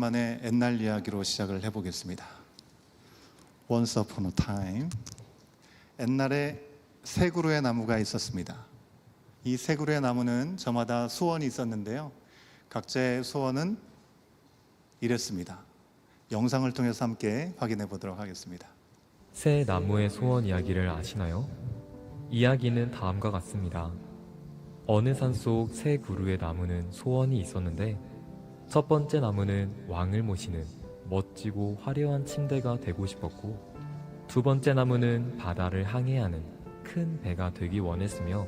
만의 옛날 이야기로 시작을 해보겠습니다. Once upon a time, 옛날에 세 그루의 나무가 있었습니다. 이 세 그루의 나무는 저마다 소원이 있었는데요, 각자의 소원은 이랬습니다. 영상을 통해서 함께 확인해 보도록 하겠습니다. 새 나무의 소원 이야기를 아시나요? 이야기는 다음과 같습니다. 어느 산 속 새 그루의 나무는 소원이 있었는데, 첫 번째 나무는 왕을 모시는 멋지고 화려한 침대가 되고 싶었고, 두 번째 나무는 바다를 항해하는 큰 배가 되기 원했으며,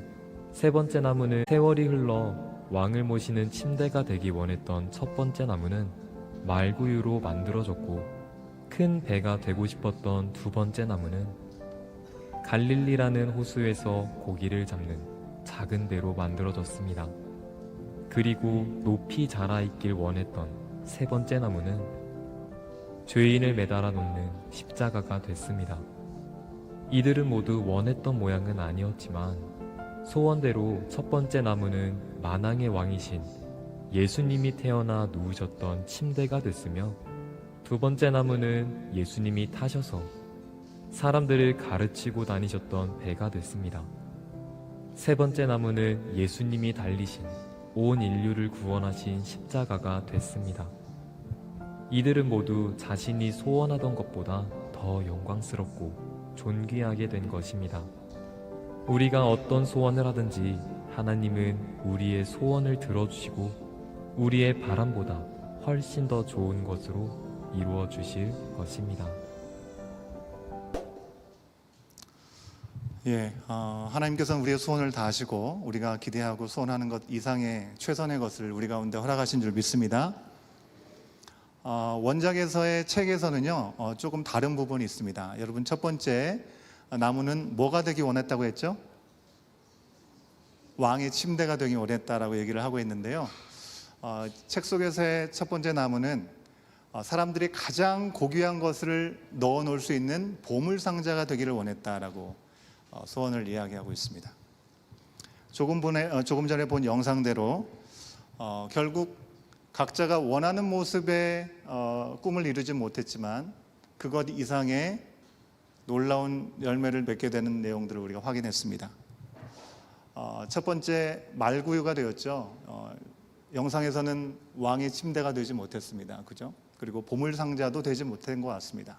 세 번째 나무는 세월이 흘러 왕을 모시는 침대가 되기 원했던 첫 번째 나무는 말구유로 만들어졌고, 큰 배가 되고 싶었던 두 번째 나무는 갈릴리라는 호수에서 고기를 잡는 작은 배로 만들어졌습니다. 그리고 높이 자라있길 원했던 세 번째 나무는 죄인을 매달아 놓는 십자가가 됐습니다. 이들은 모두 원했던 모양은 아니었지만, 소원대로 첫 번째 나무는 만왕의 왕이신 예수님이 태어나 누우셨던 침대가 됐으며, 두 번째 나무는 예수님이 타셔서 사람들을 가르치고 다니셨던 배가 됐습니다. 세 번째 나무는 예수님이 달리신 온 인류를 구원하신 십자가가 됐습니다. 이들은 모두 자신이 소원하던 것보다 더 영광스럽고 존귀하게 된 것입니다. 우리가 어떤 소원을 하든지 하나님은 우리의 소원을 들어주시고 우리의 바람보다 훨씬 더 좋은 것으로 이루어 주실 것입니다. 하나님께서는 우리의 소원을 다하시고 우리가 기대하고 소원하는 것 이상의 최선의 것을 우리 가운데 허락하신 줄 믿습니다. 원작에서의 책에서는요, 조금 다른 부분이 있습니다. 여러분, 첫 번째 나무는 뭐가 되기 원했다고 했죠? 왕의 침대가 되기 원했다라고 얘기를 하고 있는데요, 책 속에서의 첫 번째 나무는 사람들이 가장 고귀한 것을 넣어 놓을 수 있는 보물상자가 되기를 원했다라고 소원을 이야기하고 있습니다. 조금 전에 본 영상대로 결국 각자가 원하는 모습의 꿈을 이루지 못했지만 그것 이상의 놀라운 열매를 맺게 되는 내용들을 우리가 확인했습니다. 첫 번째, 말구유가 되었죠. 영상에서는 왕의 침대가 되지 못했습니다. 그죠? 그리고 보물상자도 되지 못한 것 같습니다.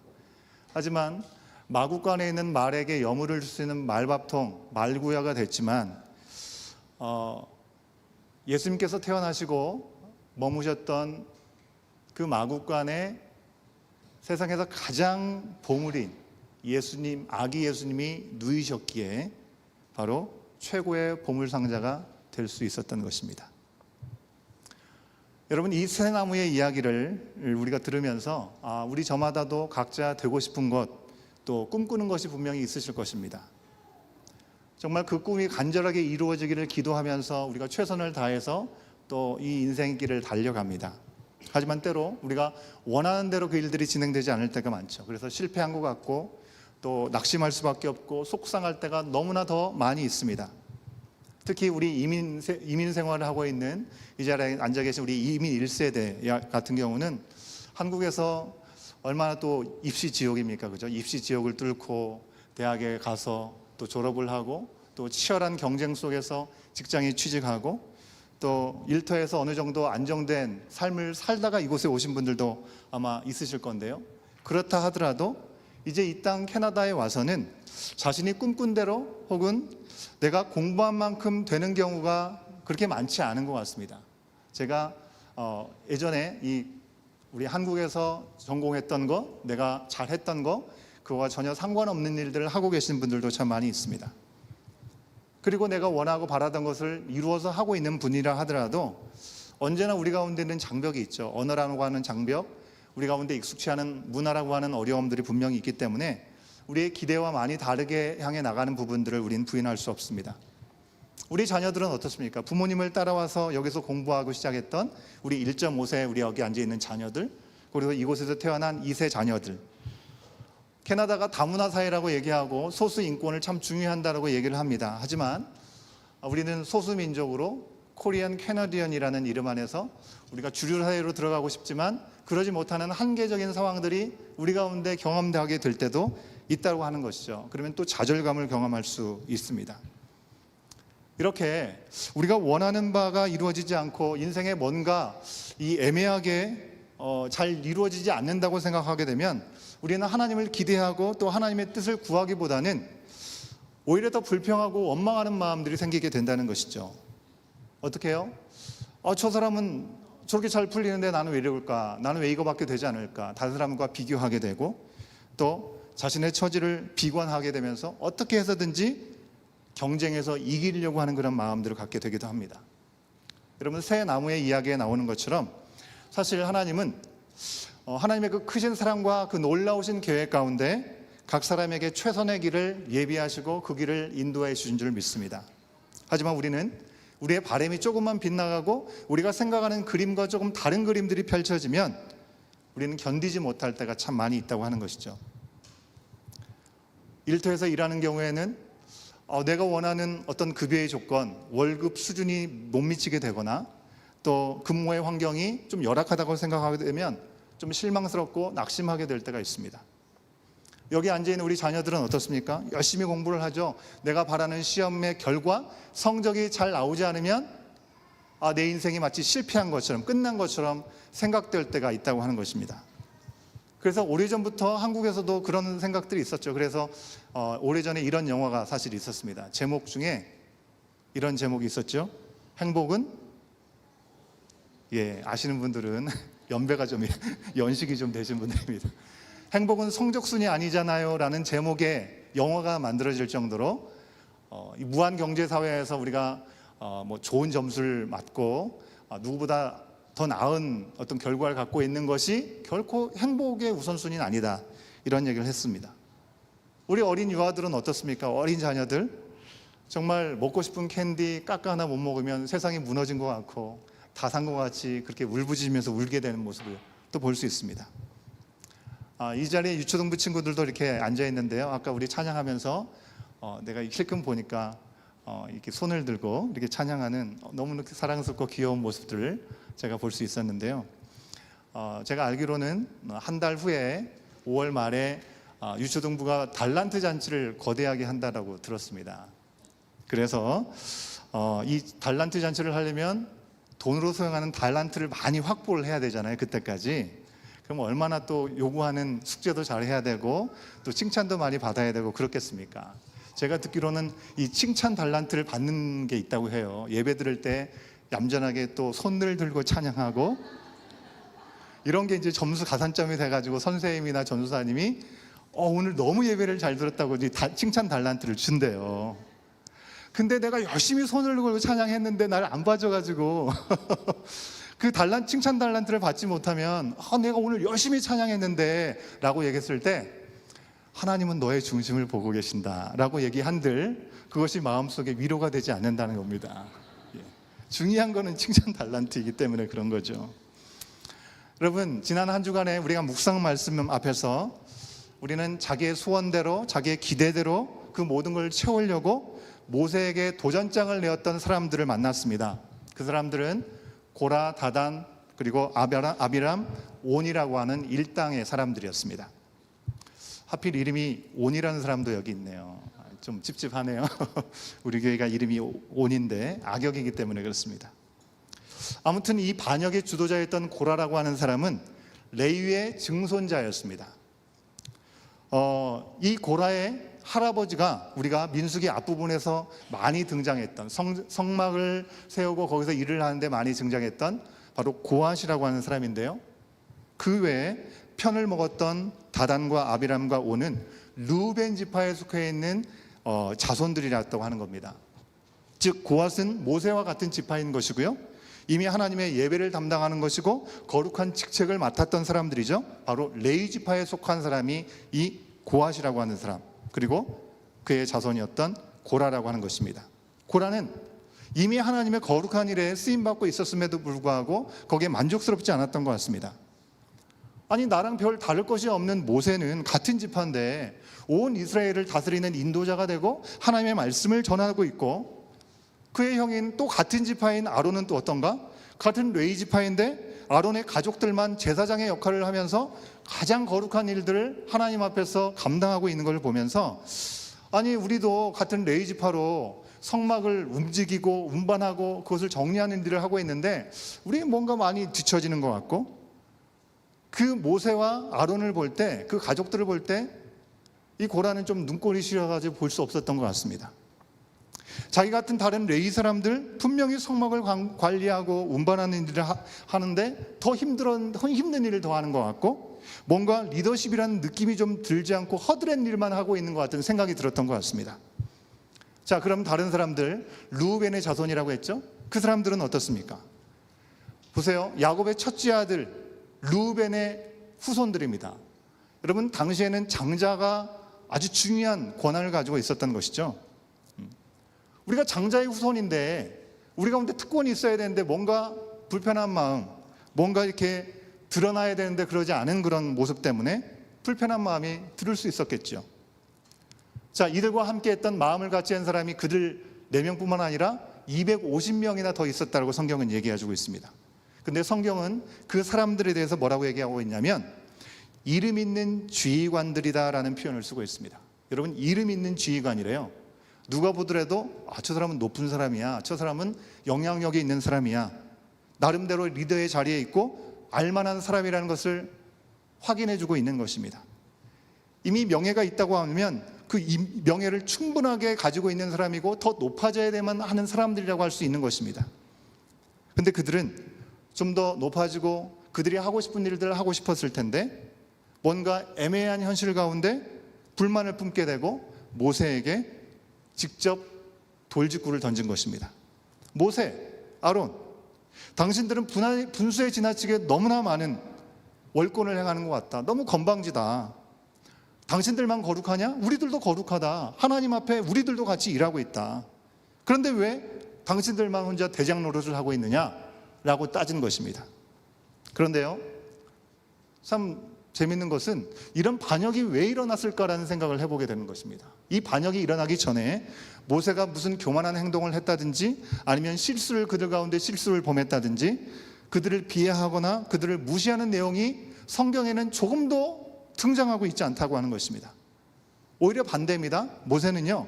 하지만 마구간에 있는 말에게 여물을 줄 수 있는 말밥통, 말구야가 됐지만, 예수님께서 태어나시고 머무셨던 그 마구간에 세상에서 가장 보물인 예수님, 아기 예수님이 누이셨기에 바로 최고의 보물상자가 될 수 있었던 것입니다. 여러분, 이 새 나무의 이야기를 우리가 들으면서 우리 저마다도 각자 되고 싶은 것, 또 꿈꾸는 것이 분명히 있으실 것입니다. 정말 그 꿈이 간절하게 이루어지기를 기도하면서 우리가 최선을 다해서 또 이 인생의 길을 달려갑니다. 하지만 때로 우리가 원하는 대로 그 일들이 진행되지 않을 때가 많죠. 그래서 실패한 것 같고 또 낙심할 수밖에 없고 속상할 때가 너무나 더 많이 있습니다. 특히 우리 이민 생활을 하고 있는 이 자리에 앉아 계신 우리 이민 1세대 같은 경우는 한국에서 얼마나 또 입시 지옥입니까? 그죠? 입시 지옥을 뚫고 대학에 가서 또 졸업을 하고 또 치열한 경쟁 속에서 직장에 취직하고 또 일터에서 어느 정도 안정된 삶을 살다가 이곳에 오신 분들도 아마 있으실 건데요. 그렇다 하더라도 이제 이 땅 캐나다에 와서는 자신이 꿈꾼 대로 혹은 내가 공부한 만큼 되는 경우가 그렇게 많지 않은 것 같습니다. 제가 예전에 우리 한국에서 전공했던 거, 내가 잘했던 거, 그거와 전혀 상관없는 일들을 하고 계신 분들도 참 많이 있습니다. 그리고 내가 원하고 바라던 것을 이루어서 하고 있는 분이라 하더라도 언제나 우리 가운데는 장벽이 있죠. 언어라고 하는 장벽, 우리 가운데 익숙치 않은 문화라고 하는 어려움들이 분명히 있기 때문에 우리의 기대와 많이 다르게 향해 나가는 부분들을 우리는 부인할 수 없습니다. 우리 자녀들은 어떻습니까? 부모님을 따라와서 여기서 공부하고 시작했던 우리 1.5세 우리 여기 앉아있는 자녀들, 그리고 이곳에서 태어난 2세 자녀들, 캐나다가 다문화 사회라고 얘기하고 소수 인권을 참 중요한다고 얘기를 합니다. 하지만 우리는 소수민족으로 코리안 캐나디언이라는 이름 안에서 우리가 주류 사회로 들어가고 싶지만 그러지 못하는 한계적인 상황들이 우리 가운데 경험되게 될 때도 있다고 하는 것이죠. 그러면 또 좌절감을 경험할 수 있습니다. 이렇게 우리가 원하는 바가 이루어지지 않고 인생에 뭔가 이 애매하게 잘 이루어지지 않는다고 생각하게 되면 우리는 하나님을 기대하고 또 하나님의 뜻을 구하기보다는 오히려 더 불평하고 원망하는 마음들이 생기게 된다는 것이죠. 어떻게 해요? 저 사람은 저렇게 잘 풀리는데 나는 왜 이럴까? 나는 왜 이거밖에 되지 않을까? 다른 사람과 비교하게 되고 또 자신의 처지를 비관하게 되면서 어떻게 해서든지 경쟁에서 이기려고 하는 그런 마음들을 갖게 되기도 합니다. 여러분, 새 나무의 이야기에 나오는 것처럼 사실 하나님은 하나님의 그 크신 사랑과 그 놀라우신 계획 가운데 각 사람에게 최선의 길을 예비하시고 그 길을 인도해 주신 줄 믿습니다. 하지만 우리는 우리의 바람이 조금만 빗나가고 우리가 생각하는 그림과 조금 다른 그림들이 펼쳐지면 우리는 견디지 못할 때가 참 많이 있다고 하는 것이죠. 일터에서 일하는 경우에는 내가 원하는 어떤 급여의 조건, 월급 수준이 못 미치게 되거나 또 근무의 환경이 좀 열악하다고 생각하게 되면 좀 실망스럽고 낙심하게 될 때가 있습니다. 여기 앉아있는 우리 자녀들은 어떻습니까? 열심히 공부를 하죠. 내가 바라는 시험의 결과, 성적이 잘 나오지 않으면 내 인생이 마치 실패한 것처럼 끝난 것처럼 생각될 때가 있다고 하는 것입니다. 그래서 오래전부터 한국에서도 그런 생각들이 있었죠. 그래서 오래전에 이런 영화가 사실 있었습니다. 제목 중에 이런 제목이 있었죠. 행복은, 아시는 분들은 연배가 좀 연식이 좀 되신 분들입니다. 행복은 성적순이 아니잖아요 라는 제목의 영화가 만들어질 정도로 이 무한경제사회에서 우리가 뭐 좋은 점수를 받고 누구보다 더 나은 어떤 결과를 갖고 있는 것이 결코 행복의 우선순위는 아니다, 이런 얘기를 했습니다. 우리 어린 유아들은 어떻습니까? 어린 자녀들 정말 먹고 싶은 캔디 깎아 하나 못 먹으면 세상이 무너진 것 같고 다 산 것 같이 그렇게 울부짖으면서 울게 되는 모습을 또 볼 수 있습니다. 이 자리에 유초등부 친구들도 이렇게 앉아 있는데요. 아까 우리 찬양하면서 내가 실컷 보니까 이렇게 손을 들고 이렇게 찬양하는 너무 사랑스럽고 귀여운 모습들을 제가 볼 수 있었는데요. 제가 알기로는 한 달 후에 5월 말에 유초등부가 달란트 잔치를 거대하게 한다고 들었습니다. 그래서 이 달란트 잔치를 하려면 돈으로 소용하는 달란트를 많이 확보를 해야 되잖아요. 그때까지. 그럼 얼마나 또 요구하는 숙제도 잘 해야 되고 또 칭찬도 많이 받아야 되고 그렇겠습니까? 제가 듣기로는 이 칭찬 달란트를 받는 게 있다고 해요. 예배 드릴 때 얌전하게 또 손을 들고 찬양하고 이런 게 이제 점수 가산점이 돼가지고 선생님이나 전도사님이 오늘 너무 예배를 잘 들었다고 칭찬 달란트를 준대요. 근데 내가 열심히 손을 들고 찬양했는데 날 안 봐줘가지고 그 칭찬 달란트를 받지 못하면 내가 오늘 열심히 찬양했는데 라고 얘기했을 때 하나님은 너의 중심을 보고 계신다 라고 얘기한들 그것이 마음속에 위로가 되지 않는다는 겁니다. 중요한 거는 칭찬 달란트이기 때문에 그런 거죠. 여러분, 지난 한 주간에 우리가 묵상 말씀 앞에서 우리는 자기의 소원대로 자기의 기대대로 그 모든 걸 채우려고 모세에게 도전장을 내었던 사람들을 만났습니다. 그 사람들은 고라, 다단, 그리고 아비람, 온이라고 하는 일당의 사람들이었습니다. 하필 이름이 온이라는 사람도 여기 있네요. 좀 찝찝하네요. 우리 교회가 이름이 온인데 악역이기 때문에 그렇습니다. 아무튼 이 반역의 주도자였던 고라라고 하는 사람은 레위의 증손자였습니다. 이 고라의 할아버지가 우리가 민수기 앞부분에서 많이 등장했던 성막을 세우고 거기서 일을 하는데 많이 등장했던 바로 고앗이라고 하는 사람인데요. 그 외에 편을 먹었던 다단과 아비람과 온은 르우벤 지파에 속해 있는 자손들이었다고 하는 겁니다. 즉 고앗은 모세와 같은 지파인 것이고요. 이미 하나님의 예배를 담당하는 것이고 거룩한 직책을 맡았던 사람들이죠. 바로 레위 지파에 속한 사람이 이 고앗이라고 하는 사람, 그리고 그의 자손이었던 고라라고 하는 것입니다. 고라는 이미 하나님의 거룩한 일에 쓰임받고 있었음에도 불구하고 거기에 만족스럽지 않았던 것 같습니다. 아니, 나랑 별 다를 것이 없는 모세는 같은 지파인데 온 이스라엘을 다스리는 인도자가 되고 하나님의 말씀을 전하고 있고 그의 형인 또 같은 지파인 아론은 또 어떤가? 같은 레위 지파인데 아론의 가족들만 제사장의 역할을 하면서 가장 거룩한 일들을 하나님 앞에서 감당하고 있는 걸 보면서, 아니 우리도 같은 레위 지파로 성막을 움직이고 운반하고 그것을 정리하는 일을 하고 있는데 우리 뭔가 많이 뒤처지는 것 같고, 그 모세와 아론을 볼 때, 그 가족들을 볼 때 이 고라는 좀 눈꼴이 시려가지고 볼 수 없었던 것 같습니다. 자기 같은 다른 레위 사람들 분명히 성막을 관리하고 운반하는 일을 하는데 더 힘든 일을 더 하는 것 같고, 뭔가 리더십이라는 느낌이 좀 들지 않고 허드렛 일만 하고 있는 것 같은 생각이 들었던 것 같습니다. 자, 그럼 다른 사람들, 루벤의 자손이라고 했죠? 그 사람들은 어떻습니까? 보세요. 야곱의 첫째 아들 루벤의 후손들입니다. 여러분, 당시에는 장자가 아주 중요한 권한을 가지고 있었던 것이죠. 우리가 장자의 후손인데 우리 가운데 특권이 있어야 되는데 뭔가 불편한 마음, 뭔가 이렇게 드러나야 되는데 그러지 않은 그런 모습 때문에 불편한 마음이 들을 수 있었겠죠. 자, 이들과 함께 했던 마음을 같이 한 사람이 그들 4명뿐만 아니라 250명이나 더 있었다고 성경은 얘기해주고 있습니다. 근데 성경은 그 사람들에 대해서 뭐라고 얘기하고 있냐면 이름 있는 지휘관들이다라는 표현을 쓰고 있습니다. 여러분, 이름 있는 지휘관이래요. 누가 보더라도 저 사람은 높은 사람이야, 저 사람은 영향력이 있는 사람이야, 나름대로 리더의 자리에 있고 알만한 사람이라는 것을 확인해주고 있는 것입니다. 이미 명예가 있다고 하면 그 명예를 충분하게 가지고 있는 사람이고 더 높아져야 되만 하는 사람들이라고 할 수 있는 것입니다. 근데 그들은 좀 더 높아지고 그들이 하고 싶은 일들을 하고 싶었을 텐데 뭔가 애매한 현실 가운데 불만을 품게 되고 모세에게 직접 돌직구를 던진 것입니다. 모세, 아론, 당신들은 분수에 지나치게 너무나 많은 월권을 행하는 것 같다. 너무 건방지다. 당신들만 거룩하냐? 우리들도 거룩하다. 하나님 앞에 우리들도 같이 일하고 있다. 그런데 왜 당신들만 혼자 대장 노릇을 하고 있느냐라고 따진 것입니다. 그런데요, 참 재밌는 것은 이런 반역이 왜 일어났을까라는 생각을 해보게 되는 것입니다. 이 반역이 일어나기 전에 모세가 무슨 교만한 행동을 했다든지 아니면 그들 가운데 실수를 범했다든지 그들을 비하하거나 그들을 무시하는 내용이 성경에는 조금도 등장하고 있지 않다고 하는 것입니다. 오히려 반대입니다. 모세는요,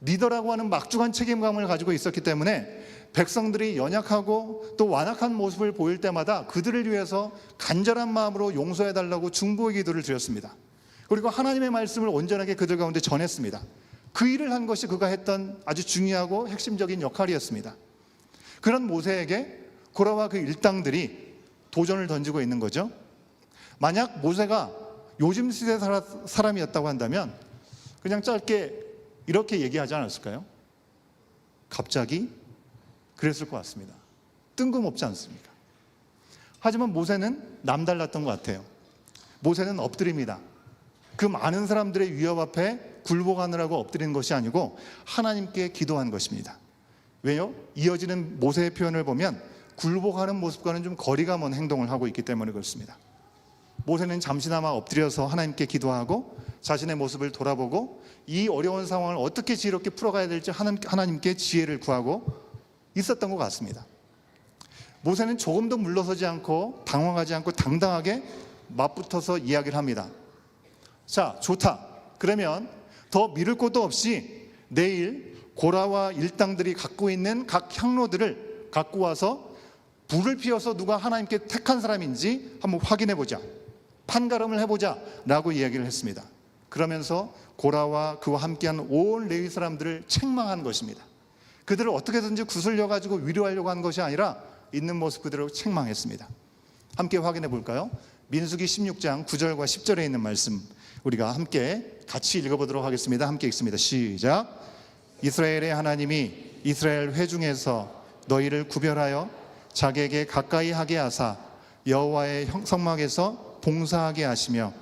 리더라고 하는 막중한 책임감을 가지고 있었기 때문에 백성들이 연약하고 또 완악한 모습을 보일 때마다 그들을 위해서 간절한 마음으로 용서해달라고 중보의 기도를 드렸습니다. 그리고 하나님의 말씀을 온전하게 그들 가운데 전했습니다. 그 일을 한 것이 그가 했던 아주 중요하고 핵심적인 역할이었습니다. 그런 모세에게 고라와 그 일당들이 도전을 던지고 있는 거죠. 만약 모세가 요즘 시대 사람이었다고 한다면 그냥 짧게 이렇게 얘기하지 않았을까요? 갑자기? 그랬을 것 같습니다. 뜬금없지 않습니까? 하지만 모세는 남달랐던 것 같아요. 모세는 엎드립니다. 그 많은 사람들의 위협 앞에 굴복하느라고 엎드리는 것이 아니고 하나님께 기도한 것입니다. 왜요? 이어지는 모세의 표현을 보면 굴복하는 모습과는 좀 거리가 먼 행동을 하고 있기 때문에 그렇습니다. 모세는 잠시나마 엎드려서 하나님께 기도하고 자신의 모습을 돌아보고 이 어려운 상황을 어떻게 지혜롭게 풀어가야 될지 하나님께 지혜를 구하고 있었던 것 같습니다. 모세는 조금도 물러서지 않고 당황하지 않고 당당하게 맞붙어서 이야기를 합니다. 자, 좋다. 그러면 더 미룰 것도 없이 내일 고라와 일당들이 갖고 있는 각 향로들을 갖고 와서 불을 피워서 누가 하나님께 택한 사람인지 한번 확인해 보자, 판가름을 해보자 라고 이야기를 했습니다. 그러면서 고라와 그와 함께한 온 레위 사람들을 책망한 것입니다. 그들을 어떻게든지 구슬려 가지고 위로하려고 한 것이 아니라 있는 모습 그대로 책망했습니다. 함께 확인해 볼까요? 민수기 16장 9절과 10절에 있는 말씀 우리가 함께 같이 읽어보도록 하겠습니다. 함께 읽습니다. 시작. 이스라엘의 하나님이 이스라엘 회중에서 너희를 구별하여 자기에게 가까이 하게 하사 여호와의 성막에서 봉사하게 하시며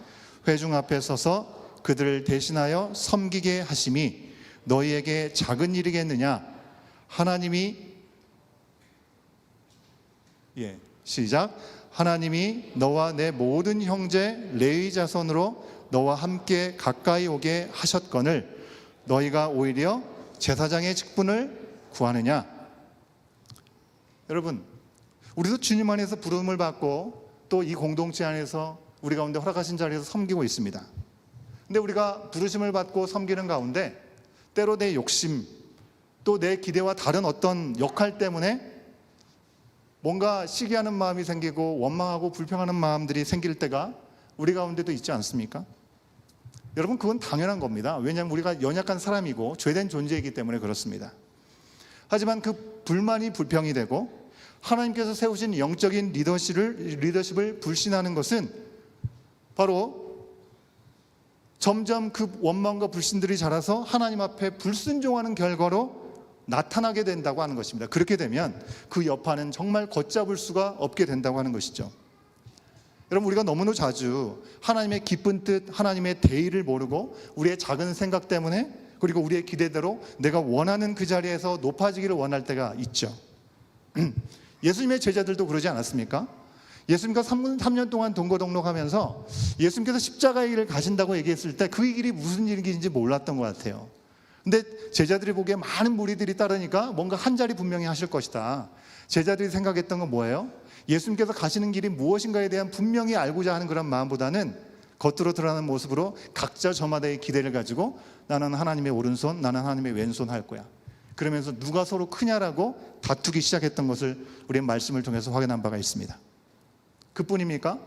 회중 앞에 서서 그들을 대신하여 섬기게 하심이 너희에게 작은 일이겠느냐? 시작. 하나님이 너와 내 모든 형제 레위 자손으로 너와 함께 가까이 오게 하셨거늘 너희가 오히려 제사장의 직분을 구하느냐? 여러분, 우리도 주님 안에서 부름을 받고 또 이 공동체 안에서 우리 가운데 허락하신 자리에서 섬기고 있습니다. 근데 우리가 부르심을 받고 섬기는 가운데 때로 내 욕심, 또 내 기대와 다른 어떤 역할 때문에 뭔가 시기하는 마음이 생기고 원망하고 불평하는 마음들이 생길 때가 우리 가운데도 있지 않습니까? 여러분, 그건 당연한 겁니다. 왜냐하면 우리가 연약한 사람이고 죄된 존재이기 때문에 그렇습니다. 하지만 그 불만이 불평이 되고 하나님께서 세우신 영적인 리더십을 불신하는 것은 바로 점점 그 원망과 불신들이 자라서 하나님 앞에 불순종하는 결과로 나타나게 된다고 하는 것입니다. 그렇게 되면 그 여파는 정말 걷잡을 수가 없게 된다고 하는 것이죠. 여러분, 우리가 너무나 자주 하나님의 기쁜 뜻, 하나님의 대의를 모르고 우리의 작은 생각 때문에 그리고 우리의 기대대로 내가 원하는 그 자리에서 높아지기를 원할 때가 있죠. 예수님의 제자들도 그러지 않았습니까? 예수님과 3년 동안 동거동록하면서 예수님께서 십자가의 길을 가신다고 얘기했을 때 그 길이 무슨 일인지 몰랐던 것 같아요. 근데 제자들이 보기에 많은 무리들이 따르니까 뭔가 한 자리 분명히 하실 것이다. 제자들이 생각했던 건 뭐예요? 예수님께서 가시는 길이 무엇인가에 대한 분명히 알고자 하는 그런 마음보다는 겉으로 드러나는 모습으로 각자 저마다의 기대를 가지고 나는 하나님의 오른손, 나는 하나님의 왼손 할 거야. 그러면서 누가 서로 크냐라고 다투기 시작했던 것을 우리의 말씀을 통해서 확인한 바가 있습니다. 그뿐입니까?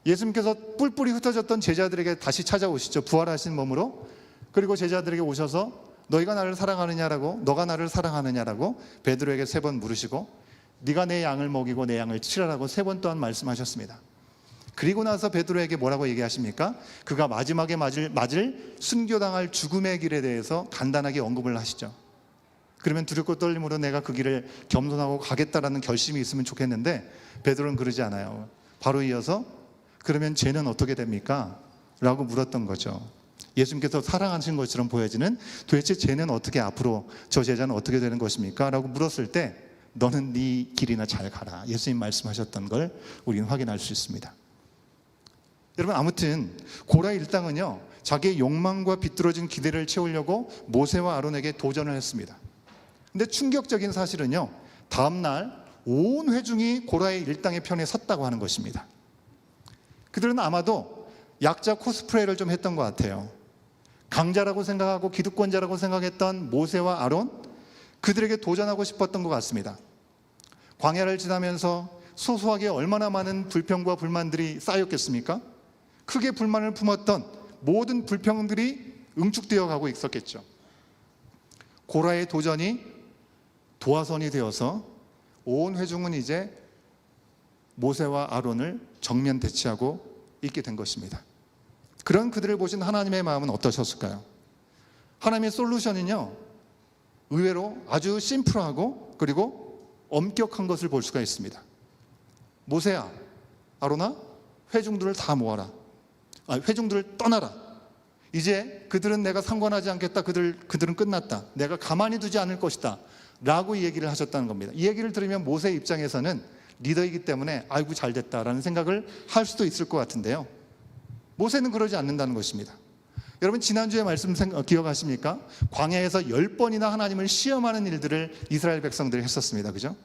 예수님께서 뿔뿔이 흩어졌던 제자들에게 다시 찾아오시죠. 부활하신 몸으로. 그리고 제자들에게 오셔서 너희가 나를 사랑하느냐라고, 너가 나를 사랑하느냐라고 베드로에게 3번 물으시고 네가 내 양을 먹이고 내 양을 치라라고 3번 또한 말씀하셨습니다. 그리고 나서 베드로에게 뭐라고 얘기하십니까? 그가 마지막에 맞을 순교당할 죽음의 길에 대해서 간단하게 언급을 하시죠. 그러면 두렵고 떨림으로 내가 그 길을 겸손하고 가겠다라는 결심이 있으면 좋겠는데 베드로는 그러지 않아요. 바로 이어서 그러면 죄는 어떻게 됩니까? 라고 물었던 거죠. 예수님께서 사랑하신 것처럼 보여지는 도대체 죄는 어떻게 앞으로 저 제자는 어떻게 되는 것입니까? 라고 물었을 때 너는 네 길이나 잘 가라. 예수님 말씀하셨던 걸 우리는 확인할 수 있습니다. 여러분, 아무튼 고라 일당은요 자기의 욕망과 비뚤어진 기대를 채우려고 모세와 아론에게 도전을 했습니다. 근데 충격적인 사실은요 다음날 온 회중이 고라의 일당의 편에 섰다고 하는 것입니다. 그들은 아마도 약자 코스프레를 좀 했던 것 같아요. 강자라고 생각하고 기득권자라고 생각했던 모세와 아론, 그들에게 도전하고 싶었던 것 같습니다. 광야를 지나면서 소소하게 얼마나 많은 불평과 불만들이 쌓였겠습니까? 크게 불만을 품었던 모든 불평들이 응축되어 가고 있었겠죠. 고라의 도전이 도화선이 되어서 온 회중은 이제 모세와 아론을 정면 대치하고 있게 된 것입니다. 그런 그들을 보신 하나님의 마음은 어떠셨을까요? 하나님의 솔루션은요 의외로 아주 심플하고 그리고 엄격한 것을 볼 수가 있습니다. 모세야, 아론아, 회중들을 다 모아라. 회중들을 떠나라. 이제 그들은 내가 상관하지 않겠다. 그들은 끝났다. 내가 가만히 두지 않을 것이다 라고 얘기를 하셨다는 겁니다. 이 얘기를 들으면 모세 입장에서는 리더이기 때문에 아이고 잘됐다라는 생각을 할 수도 있을 것 같은데요, 모세는 그러지 않는다는 것입니다. 여러분, 지난주에 말씀 기억하십니까? 광야에서 10번이나 하나님을 시험하는 일들을 이스라엘 백성들이 했었습니다. 그죠?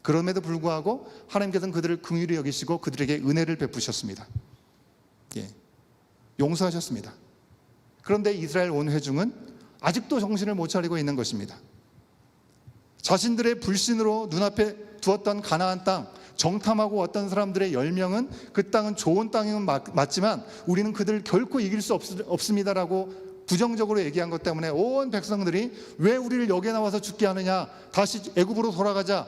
그럼에도 불구하고 하나님께서는 그들을 긍휼히 여기시고 그들에게 은혜를 베푸셨습니다. 용서하셨습니다. 그런데 이스라엘 온 회중은 아직도 정신을 못 차리고 있는 것입니다. 자신들의 불신으로 눈앞에 두었던 가나안 땅, 정탐하고 어떤 사람들의 10명은 그 땅은 좋은 땅은 맞지만 우리는 그들을 결코 이길 수 없습니다라고 부정적으로 얘기한 것 때문에 온 백성들이 왜 우리를 여기에 나와서 죽게 하느냐, 다시 애굽으로 돌아가자,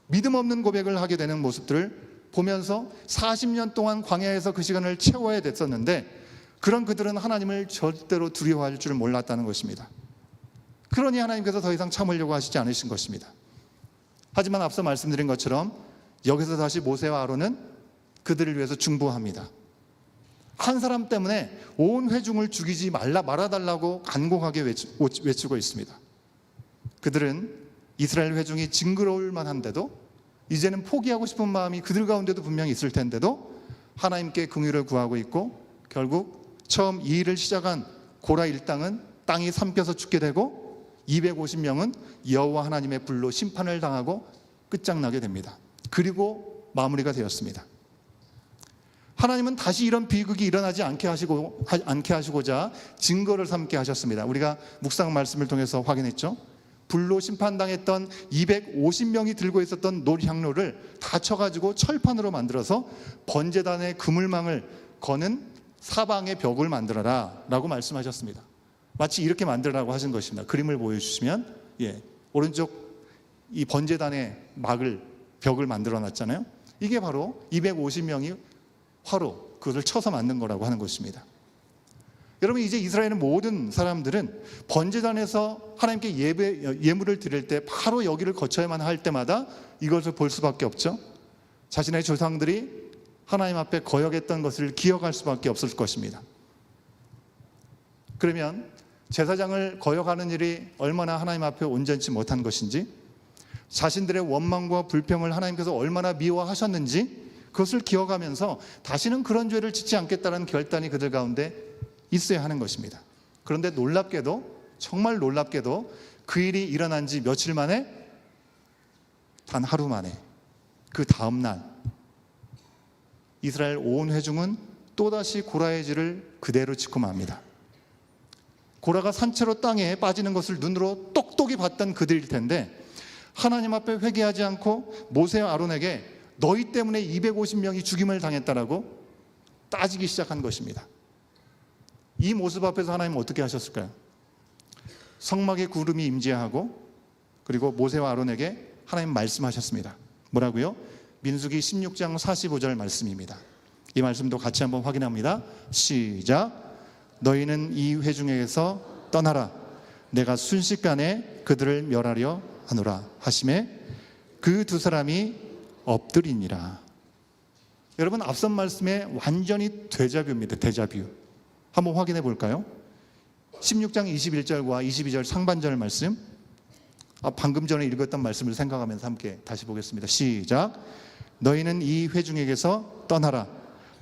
믿음 없는 고백을 하게 되는 모습들을 보면서 40년 동안 광야에서 그 시간을 채워야 됐었는데 그런 그들은 하나님을 절대로 두려워할 줄 몰랐다는 것입니다. 그러니 하나님께서 더 이상 참으려고 하시지 않으신 것입니다. 하지만 앞서 말씀드린 것처럼 여기서 다시 모세와 아론은 그들을 위해서 중보합니다. 한 사람 때문에 온 회중을 죽이지 말아달라고 간곡하게 외치고 있습니다. 그들은 이스라엘 회중이 징그러울 만한데도 이제는 포기하고 싶은 마음이 그들 가운데도 분명히 있을 텐데도 하나님께 긍휼을 구하고 있고 결국 처음 이 일을 시작한 고라 일당은 땅이 삼켜서 죽게 되고 250명은 여호와 하나님의 불로 심판을 당하고 끝장나게 됩니다. 그리고 마무리가 되었습니다. 하나님은 다시 이런 비극이 일어나지 않게 하시고자 증거를 삼게 하셨습니다. 우리가 묵상 말씀을 통해서 확인했죠. 불로 심판당했던 250명이 들고 있었던 노향로를 다 쳐가지고 철판으로 만들어서 번제단의 그물망을 거는 사방의 벽을 만들어라 라고 말씀하셨습니다. 마치 이렇게 만들라고 하신 것입니다. 그림을 보여주시면, 오른쪽 이 번제단의 벽을 만들어 놨잖아요. 이게 바로 250명이 화로 그것을 쳐서 만든 거라고 하는 것입니다. 여러분, 이제 이스라엘의 모든 사람들은 번제단에서 하나님께 예물을 드릴 때 바로 여기를 거쳐야만 할 때마다 이것을 볼 수밖에 없죠. 자신의 조상들이 하나님 앞에 거역했던 것을 기억할 수밖에 없을 것입니다. 그러면 제사장을 거역하는 일이 얼마나 하나님 앞에 온전치 못한 것인지, 자신들의 원망과 불평을 하나님께서 얼마나 미워하셨는지 그것을 기억하면서 다시는 그런 죄를 짓지 않겠다는 결단이 그들 가운데 있어야 하는 것입니다. 그런데 놀랍게도, 정말 놀랍게도 그 일이 일어난 지 며칠 만에, 단 하루 만에, 그 다음 날 이스라엘 온 회중은 또다시 고라의 죄를 그대로 짓고 맙니다. 고라가 산채로 땅에 빠지는 것을 눈으로 똑똑히 봤던 그들일 텐데, 하나님 앞에 회개하지 않고 모세와 아론에게 너희 때문에 250명이 죽임을 당했다라고 따지기 시작한 것입니다. 이 모습 앞에서 하나님은 어떻게 하셨을까요? 성막에 구름이 임재하고, 그리고 모세와 아론에게 하나님 말씀하셨습니다. 뭐라고요? 민수기 16장 45절 말씀입니다. 이 말씀도 같이 한번 확인합니다. 시작. 너희는 이 회중에게서 떠나라. 내가 순식간에 그들을 멸하려 하노라 하시매 그 두 사람이 엎드리니라. 여러분, 앞선 말씀에 완전히 데자뷰입니다. 데자뷰. 한번 확인해 볼까요? 16장 21절과 22절 상반절 말씀, 방금 전에 읽었던 말씀을 생각하면서 함께 다시 보겠습니다. 시작. 너희는 이 회중에게서 떠나라.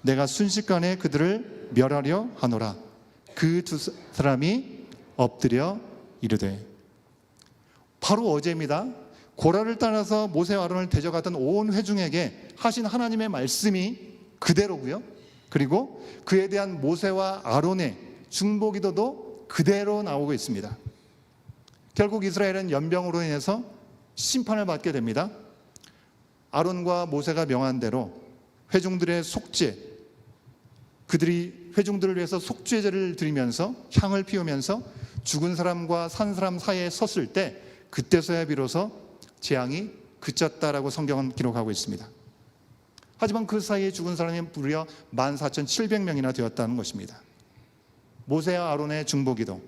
내가 순식간에 그들을 멸하려 하노라. 그 두 사람이 엎드려 이르되. 바로 어제입니다. 고라를 따라서 모세와 아론을 데려가던 온 회중에게 하신 하나님의 말씀이 그대로고요. 그리고 그에 대한 모세와 아론의 중보기도도 그대로 나오고 있습니다. 결국 이스라엘은 연병으로 인해서 심판을 받게 됩니다. 아론과 모세가 명한 대로 회중들의 속죄, 그들이 회중들을 위해서 속죄제를 드리면서 향을 피우면서 죽은 사람과 산 사람 사이에 섰을 때, 그때서야 비로소 재앙이 그쳤다라고 성경은 기록하고 있습니다. 하지만 그 사이에 죽은 사람이 무려 14,700명이나 되었다는 것입니다. 모세와 아론의 중보기도,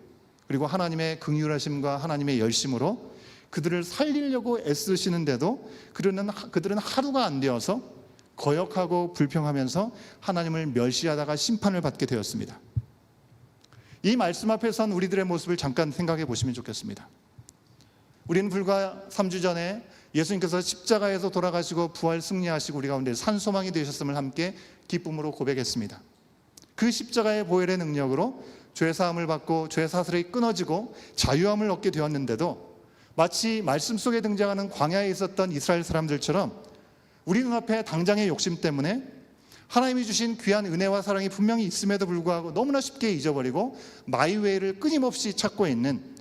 그리고 하나님의 긍휼하심과 하나님의 열심으로 그들을 살리려고 애쓰시는데도 그들은 하루가 안 되어서 거역하고 불평하면서 하나님을 멸시하다가 심판을 받게 되었습니다. 이 말씀 앞에 선 우리들의 모습을 잠깐 생각해 보시면 좋겠습니다. 우리는 불과 3주 전에 예수님께서 십자가에서 돌아가시고 부활 승리하시고 우리 가운데 산소망이 되셨음을 함께 기쁨으로 고백했습니다. 그 십자가의 보혈의 능력으로 죄사함을 받고 죄사슬이 끊어지고 자유함을 얻게 되었는데도, 마치 말씀 속에 등장하는 광야에 있었던 이스라엘 사람들처럼 우리 눈앞에 당장의 욕심 때문에 하나님이 주신 귀한 은혜와 사랑이 분명히 있음에도 불구하고 너무나 쉽게 잊어버리고 마이웨이를 끊임없이 찾고 있는,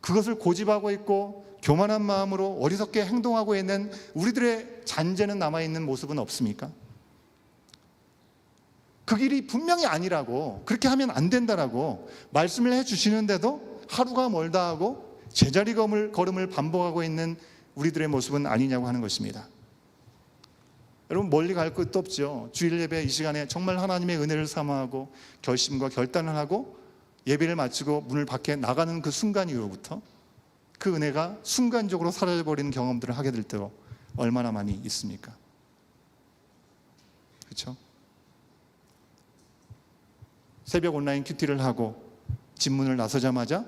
그것을 고집하고 있고 교만한 마음으로 어리석게 행동하고 있는 우리들의 잔재는 남아있는 모습은 없습니까? 그 길이 분명히 아니라고, 그렇게 하면 안 된다라고 말씀을 해주시는데도 하루가 멀다 하고 제자리 걸음을 반복하고 있는 우리들의 모습은 아니냐고 하는 것입니다. 여러분, 멀리 갈 것도 없죠. 주일 예배 이 시간에 정말 하나님의 은혜를 사모하고 결심과 결단을 하고 예배를 마치고 문을 밖에 나가는 그 순간 이후부터 그 은혜가 순간적으로 사라져버리는 경험들을 하게 될 때가 얼마나 많이 있습니까? 그렇죠? 새벽 온라인 큐티를 하고 집문을 나서자마자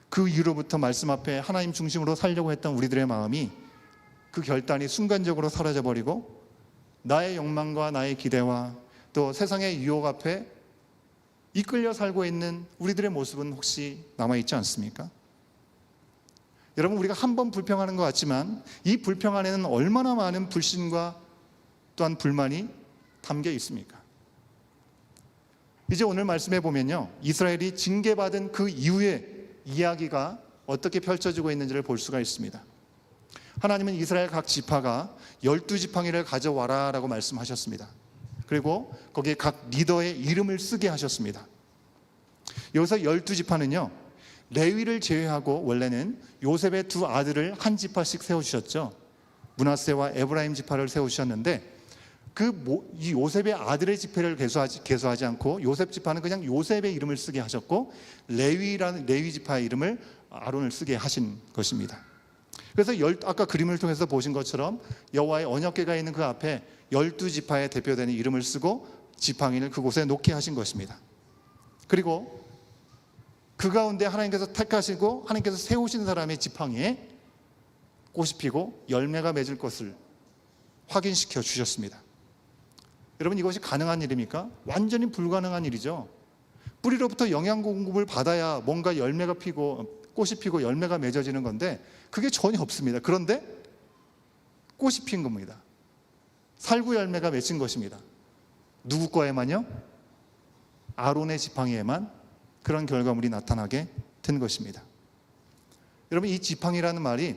그 이후로부터 말씀 앞에 하나님 중심으로 살려고 했던 우리들의 마음이, 그 결단이 순간적으로 사라져버리고 나의 욕망과 나의 기대와 또 세상의 유혹 앞에 이끌려 살고 있는 우리들의 모습은 혹시 남아있지 않습니까? 여러분, 우리가 한 번 불평하는 것 같지만 이 불평 안에는 얼마나 많은 불신과 또한 불만이 담겨 있습니까? 이제 오늘 말씀해 보면요, 이스라엘이 징계받은 그 이후의 이야기가 어떻게 펼쳐지고 있는지를 볼 수가 있습니다. 하나님은 이스라엘 각 지파가 12지팡이를 가져와라 라고 말씀하셨습니다. 그리고 거기에 각 리더의 이름을 쓰게 하셨습니다. 여기서 12지파는요, 레위를 제외하고 원래는 요셉의 두 아들을 한 지파씩 세우셨죠. 므낫세와 에브라임 지파를 세우셨는데 이 요셉의 아들의 지파를 계수하지 않고 요셉 지파는 그냥 요셉의 이름을 쓰게 하셨고, 레위 지파의 이름을 아론을 쓰게 하신 것입니다. 그래서 아까 그림을 통해서 보신 것처럼 여호와의 언약궤가 있는 그 앞에 12지파의 대표되는 이름을 쓰고 지팡이를 그곳에 놓게 하신 것입니다. 그리고 그 가운데 하나님께서 택하시고 하나님께서 세우신 사람의 지팡이에 꽃이 피고 열매가 맺을 것을 확인시켜 주셨습니다. 여러분, 이것이 가능한 일입니까? 완전히 불가능한 일이죠. 뿌리로부터 영양 공급을 받아야 뭔가 열매가 피고 꽃이 피고 열매가 맺어지는 건데 그게 전혀 없습니다. 그런데 꽃이 핀 겁니다. 살구 열매가 맺힌 것입니다. 누구 거에만요? 아론의 지팡이에만 그런 결과물이 나타나게 된 것입니다. 여러분, 이 지팡이라는 말이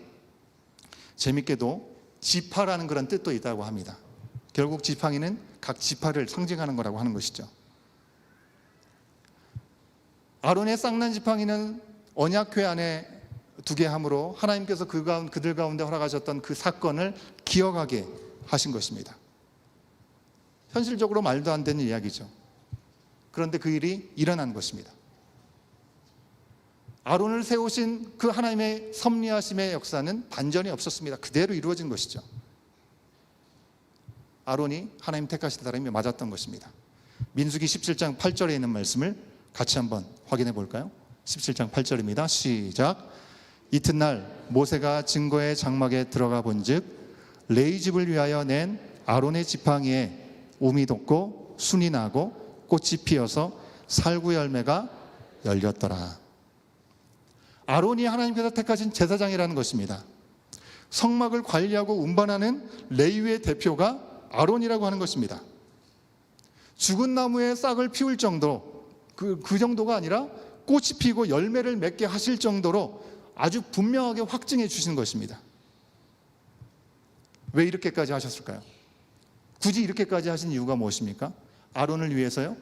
재밌게도 지파라는 그런 뜻도 있다고 합니다. 결국 지팡이는 각 지파를 상징하는 거라고 하는 것이죠. 아론의 쌍난 지팡이는 언약궤 안에 두게 함으로 하나님께서 그들 가운데 허락하셨던 그 사건을 기억하게 하신 것입니다. 현실적으로 말도 안 되는 이야기죠. 그런데 그 일이 일어난 것입니다. 아론을 세우신 그 하나님의 섭리하심의 역사는 반전이 없었습니다. 그대로 이루어진 것이죠. 아론이 하나님 택하신 사람이 맞았던 것입니다. 민수기 17장 8절에 있는 말씀을 같이 한번 확인해 볼까요? 17장 8절입니다. 시작. 이튿날 모세가 증거의 장막에 들어가 본즉 레위 집을 위하여 낸 아론의 지팡이에 움이 돋고 순이 나고 꽃이 피어서 살구 열매가 열렸더라. 아론이 하나님께서 택하신 제사장이라는 것입니다. 성막을 관리하고 운반하는 레위의 대표가 아론이라고 하는 것입니다. 죽은 나무에 싹을 피울 정도, 그 정도가 아니라 꽃이 피고 열매를 맺게 하실 정도로 아주 분명하게 확증해 주신 것입니다. 왜 이렇게까지 하셨을까요? 굳이 이렇게까지 하신 이유가 무엇입니까? 아론을 위해서요?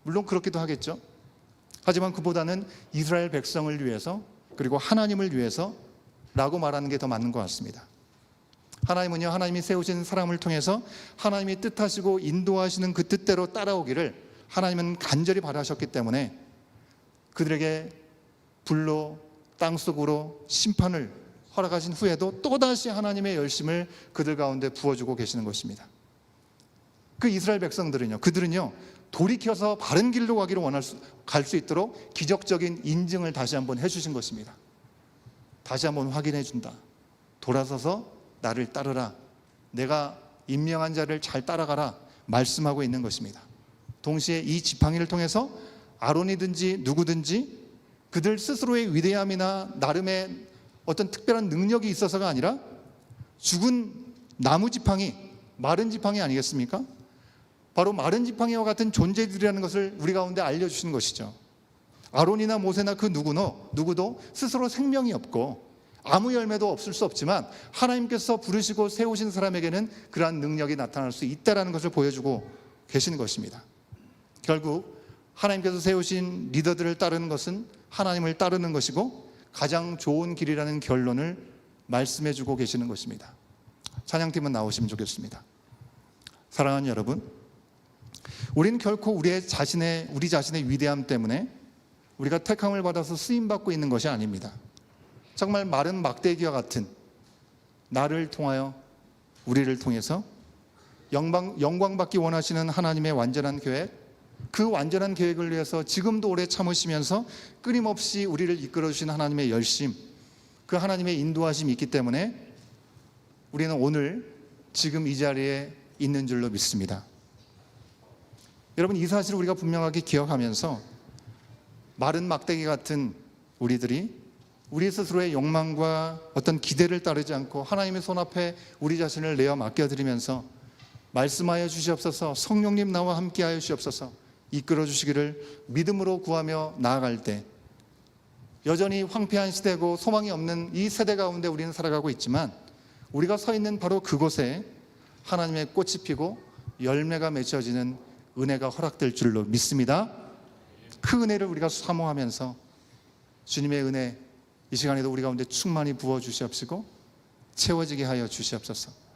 물론 그렇기도 하겠죠. 하지만 그보다는 이스라엘 백성을 위해서, 그리고 하나님을 위해서 라고 말하는 게 더 맞는 것 같습니다. 하나님은요, 하나님이 세우신 사람을 통해서 하나님이 뜻하시고 인도하시는 그 뜻대로 따라오기를 하나님은 간절히 바라셨기 때문에 그들에게 불로 땅속으로 심판을 허락하신 후에도 또다시 하나님의 열심을 그들 가운데 부어주고 계시는 것입니다. 그 이스라엘 백성들은요, 그들은요, 돌이켜서 바른 길로 가기를 갈 수 있도록 기적적인 인증을 다시 한번 해주신 것입니다. 다시 한번 확인해 준다. 돌아서서 나를 따르라. 내가 임명한 자를 잘 따라가라. 말씀하고 있는 것입니다. 동시에 이 지팡이를 통해서 아론이든지 누구든지 그들 스스로의 위대함이나 나름의 어떤 특별한 능력이 있어서가 아니라 죽은 나무 지팡이, 마른 지팡이 아니겠습니까? 바로 마른 지팡이와 같은 존재들이라는 것을 우리 가운데 알려주시는 것이죠. 아론이나 모세나 그 누구도 스스로 생명이 없고 아무 열매도 없을 수 없지만 하나님께서 부르시고 세우신 사람에게는 그러한 능력이 나타날 수 있다는 것을 보여주고 계시는 것입니다. 결국 하나님께서 세우신 리더들을 따르는 것은 하나님을 따르는 것이고 가장 좋은 길이라는 결론을 말씀해주고 계시는 것입니다. 찬양팀은 나오시면 좋겠습니다. 사랑하는 여러분, 우리는 결코 우리 자신의 위대함 때문에 우리가 택함을 받아서 쓰임받고 있는 것이 아닙니다. 정말 마른 막대기와 같은 나를 통하여, 우리를 통해서 영광받기 원하시는 하나님의 완전한 계획, 그 완전한 계획을 위해서 지금도 오래 참으시면서 끊임없이 우리를 이끌어주신 하나님의 열심, 그 하나님의 인도하심이 있기 때문에 우리는 오늘 지금 이 자리에 있는 줄로 믿습니다. 여러분, 이 사실을 우리가 분명하게 기억하면서 마른 막대기 같은 우리들이 우리 스스로의 욕망과 어떤 기대를 따르지 않고 하나님의 손 앞에 우리 자신을 내어 맡겨드리면서 말씀하여 주시옵소서, 성령님 나와 함께하여 주시옵소서 이끌어 주시기를 믿음으로 구하며 나아갈 때, 여전히 황폐한 시대고 소망이 없는 이 세대 가운데 우리는 살아가고 있지만 우리가 서 있는 바로 그곳에 하나님의 꽃이 피고 열매가 맺어지는 은혜가 허락될 줄로 믿습니다. 그 은혜를 우리가 사모하면서 주님의 은혜 이 시간에도 우리 가운데 충만히 부어 주시옵시고 채워지게 하여 주시옵소서.